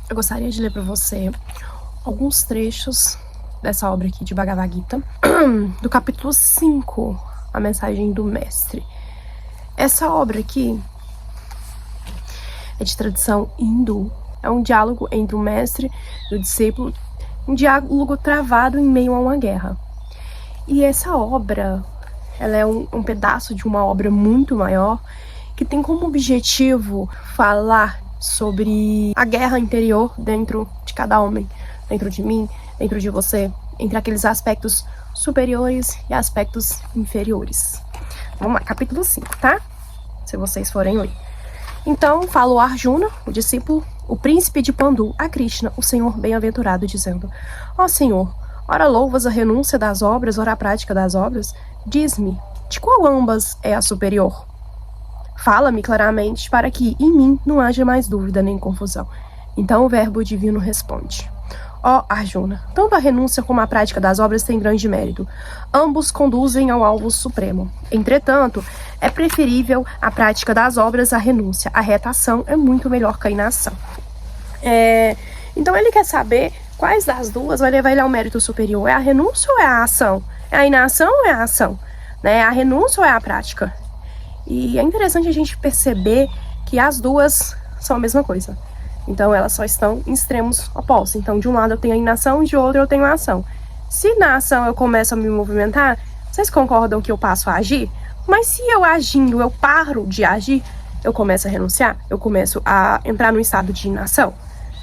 Eu gostaria de ler para você alguns trechos dessa obra aqui de Bhagavad Gita, do capítulo 5, a mensagem do mestre. Essa obra aqui é de tradição hindu, é um diálogo entre o mestre e o discípulo, um diálogo travado em meio a uma guerra. E essa obra, ela é um pedaço de uma obra muito maior, que tem como objetivo falar sobre a guerra interior dentro de cada homem, dentro de mim, dentro de você, entre aqueles aspectos superiores e aspectos inferiores. Vamos lá, capítulo 5, tá? Se vocês forem ler. Então, falou Arjuna, o discípulo, o príncipe de Pandu, a Krishna, o Senhor bem-aventurado, dizendo: Ó Senhor, ora louvas a renúncia das obras, ora a prática das obras? Diz-me, de qual ambas é a superior? Fala-me claramente, para que em mim não haja mais dúvida nem confusão. Então o verbo divino responde: Ó Arjuna, tanto a renúncia como a prática das obras têm grande mérito. Ambos conduzem ao alvo supremo. Entretanto, é preferível a prática das obras à renúncia. A reta ação é muito melhor que a inação. Então ele quer saber quais das duas vai levar ele ao mérito superior. É a renúncia ou é a ação? É a inação ou é a ação? É a renúncia ou é a prática? E é interessante a gente perceber que as duas são a mesma coisa. Então elas só estão em extremos opostos. Então de um lado eu tenho a inação e de outro eu tenho a ação. Se na ação eu começo a me movimentar, vocês concordam que eu passo a agir? Mas se eu agindo, eu paro de agir, eu começo a renunciar, eu começo a entrar num estado de inação.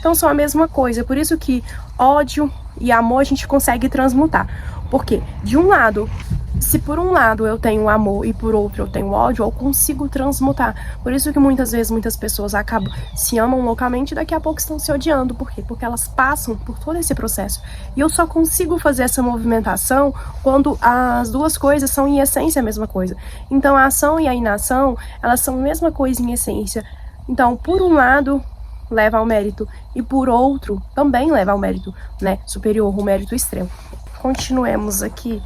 Então são a mesma coisa, por isso que ódio e amor a gente consegue transmutar. Porque de um lado, se por um lado eu tenho amor e por outro eu tenho ódio, eu consigo transmutar. Por isso que muitas vezes muitas pessoas acabam se amam loucamente e daqui a pouco estão se odiando. Por quê? Porque elas passam por todo esse processo. E eu só consigo fazer essa movimentação quando as duas coisas são em essência a mesma coisa. Então a ação e a inação, elas são a mesma coisa em essência. Então, por um lado, leva ao mérito e por outro também leva ao mérito, né, superior, o mérito extremo. Continuemos aqui.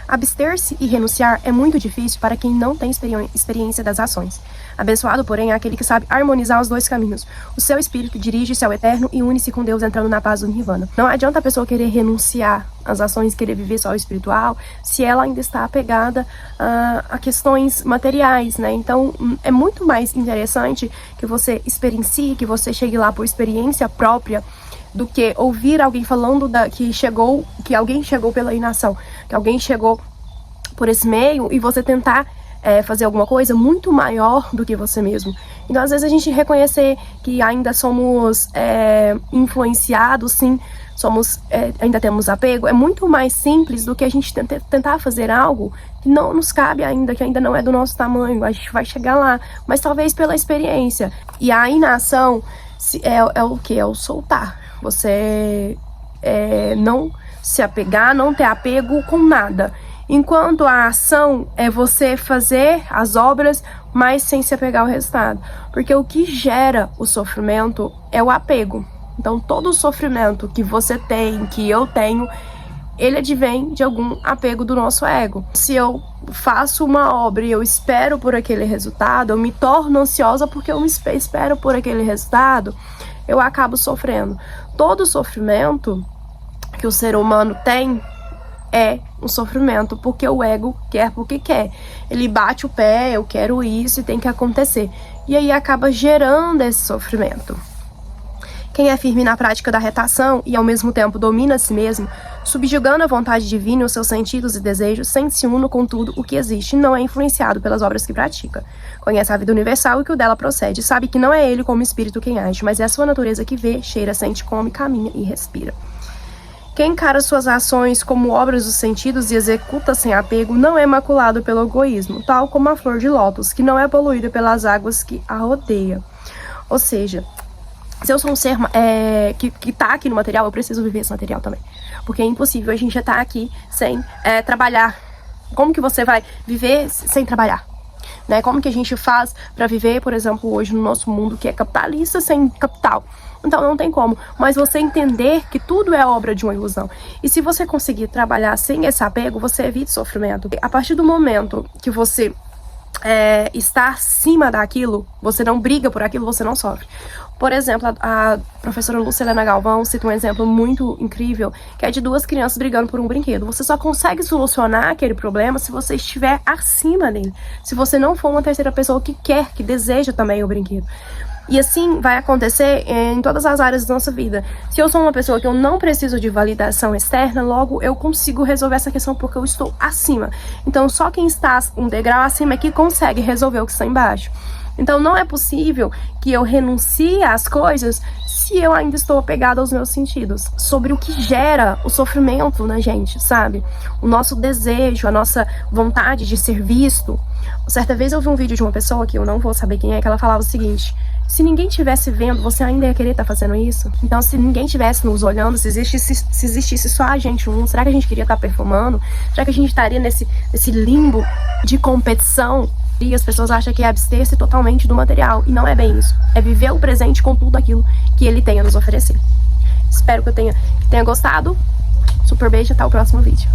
Abster-se e renunciar é muito difícil para quem não tem experiência das ações. Abençoado, porém, é aquele que sabe harmonizar os dois caminhos. O seu espírito dirige-se ao eterno e une-se com Deus entrando na paz do Nirvana. Não adianta a pessoa querer renunciar às ações, querer viver só o espiritual, se ela ainda está apegada a questões materiais, né? Então, é muito mais interessante que você experiencie, que você chegue lá por experiência própria, do que ouvir alguém falando que alguém chegou pela inação, que alguém chegou por esse meio e você tentar fazer alguma coisa muito maior do que você mesmo. Então, às vezes, a gente reconhecer que ainda somos influenciados, sim, ainda temos apego, é muito mais simples do que a gente tentar fazer algo que não nos cabe ainda, que ainda não é do nosso tamanho. A gente vai chegar lá, mas talvez pela experiência. E a inação é o que? É o soltar. Você não se apegar, não ter apego com nada. Enquanto a ação é você fazer as obras, mas sem se apegar ao resultado. Porque o que gera o sofrimento é o apego. Então todo o sofrimento que você tem, que eu tenho, ele advém de algum apego do nosso ego. Se eu faço uma obra e eu espero por aquele resultado, eu me torno ansiosa porque eu espero por aquele resultado, eu acabo sofrendo. Todo sofrimento que o ser humano tem é um sofrimento, porque o ego quer porque quer. Ele bate o pé, eu quero isso e tem que acontecer. E aí acaba gerando esse sofrimento. Quem é firme na prática da retação e ao mesmo tempo domina a si mesmo, subjugando a vontade divina e os seus sentidos e desejos, sente-se uno com tudo o que existe e não é influenciado pelas obras que pratica. Conhece a vida universal e que o dela procede, sabe que não é ele como espírito quem age, mas é a sua natureza que vê, cheira, sente, come, caminha e respira. Quem encara suas ações como obras dos sentidos e executa sem apego não é maculado pelo egoísmo, tal como a flor de lótus, que não é poluída pelas águas que a rodeia. Ou seja, se eu sou um ser que tá aqui no material, eu preciso viver esse material também. Porque é impossível a gente já estar aqui sem trabalhar. Como que você vai viver sem trabalhar? Né? Como que a gente faz para viver, por exemplo, hoje no nosso mundo que é capitalista sem capital? Então não tem como. Mas você entender que tudo é obra de uma ilusão. E se você conseguir trabalhar sem esse apego, você evita sofrimento. A partir do momento que você está acima daquilo, você não briga por aquilo, você não sofre. Por exemplo, a professora Lucilena Galvão cita um exemplo muito incrível, que é de duas crianças brigando por um brinquedo. Você só consegue solucionar aquele problema se você estiver acima dele. Se você não for uma terceira pessoa que quer, que deseja também o brinquedo. E assim vai acontecer em todas as áreas da nossa vida. Se eu sou uma pessoa que eu não preciso de validação externa, logo eu consigo resolver essa questão porque eu estou acima. Então só quem está um degrau acima é que consegue resolver o que está embaixo. Então não é possível que eu renuncie às coisas se eu ainda estou apegada aos meus sentidos. Sobre o que gera o sofrimento na gente, sabe? O nosso desejo, a nossa vontade de ser visto. Certa vez eu vi um vídeo de uma pessoa, que eu não vou saber quem é, que ela falava o seguinte: se ninguém estivesse vendo, você ainda ia querer estar fazendo isso? Então, se ninguém estivesse nos olhando, se existisse só a gente será que a gente queria estar performando? Será que a gente estaria nesse limbo de competição? E as pessoas acham que é abster-se totalmente do material. E não é bem isso. É viver o presente com tudo aquilo que ele tem a nos oferecer. Espero que tenha gostado. Super beijo, até o próximo vídeo.